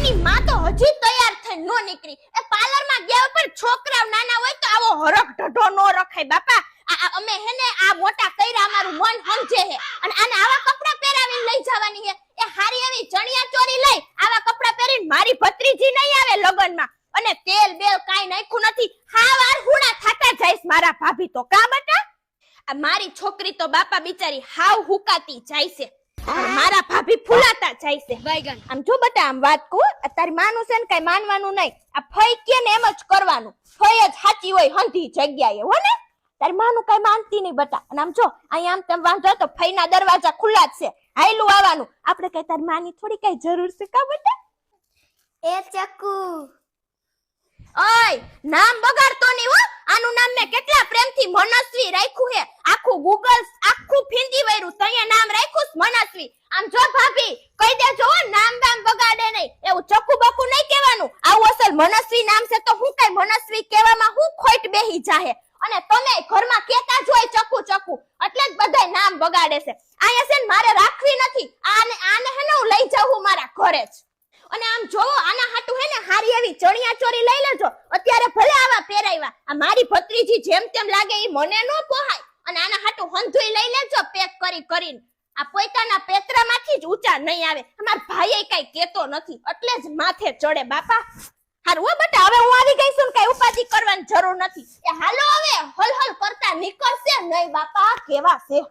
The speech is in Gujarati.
આની માં તો હજી તૈયાર થઈ નો નીકળી. એ પાર્લર માં ગયા પણ છોકરાઓ નાના હોય તો આવો હરખ ઢઢો નો રખાય બાપા. અમે હેને આ મોટા કઈરા અમારું મન સમજે હે અને આને આવા કપડા પહેરાવીને લઈ જવાની હે. એ હારી એવી ચણિયા ચોરી લઈ આવા કપડા પહેરીને મારી ભત્રીજી નહીં આવે લગનમાં. અને તેલ બેલ કાઈ નાખ્યું નથી. હા વાર હુડા થાતા જઈશ મારા ભાભી તો કા બટા. આ મારી છોકરી તો બાપા બિચારી હાવ હુકાતી જાય છે. મારા ભાભી ફૂલાતા જાય છે. બાયગન આમ જો બટા આમ વાત કહું તારી માનું છે ને કઈ માનવાનું નહીં. આ ફઈ કે ને એમ જ કરવાનું. ફઈ જ સાચી હોય હંધી જગ્યાએ હો ને. તારી માનું કઈ માનતી નહીં બટા. અને આમ જો અહીંયા આમ તેમ વાંધો તો ફઈના દરવાજા ખુલ્લા જ છે. હાયલું આવવાનું. આપણે કઈ તારી માની થોડી કઈ જરૂર છે કા બટા. એ ચક્કુ ઓય નામ બગાડતો નહીં હો. આનું નામ મેં કેટલા પ્રેમથી મનસ્વી રાખ્યું હે. આખું ગૂગલ આખું ફીંદી વૈરું તઈએ નામ રાખ્યું મનસ્વી. આમ જો ભાભી કહી દેજો નામ બામ બગાડે નહીં. એવું ચક્કુ બકુ નહીં કહેવાનું. આવું અસલ મનસ્વી નામ છે તો હું કઈ મનસ્વી કહેવામાં હું ખોટ બેહી જાહે. અને તમે ઘરમાં કેતા જ હોય ચક્કુ ચક્કુ એટલે જ બધાય નામ બગાડે છે. આયા છે ને મારે રાખવી નથી. આને હે ને હું લઈ જાઉં મારા ઘરે જ. અને આમ જોવો આના હાટુ હે ને હારી એવી ચણિયા ચોરી લઈ લેજો. અત્યારે ભલે આવા પહેરાવ્યા. આ મારી ભત્રીજી જેમ તેમ લાગે ઈ મને નો પોહાય. અને આના હાટુ હંધુઈ લઈ લેજો પેક કરીને. આ પોતાના પેતરામાંથી જ ઊંચા નહીં આવે. અમાર ભાઈએ કઈ કેતો નથી એટલે જ માથે ચડે બાપા. હારું હો બેટા હવે હું આવી ગઈ છું કઈ ઉપાધિ કરવાની જરૂર નથી. એ હાલો હવે હલ હલ કરતા નીકળશે નહીં બાપા કેવા છે.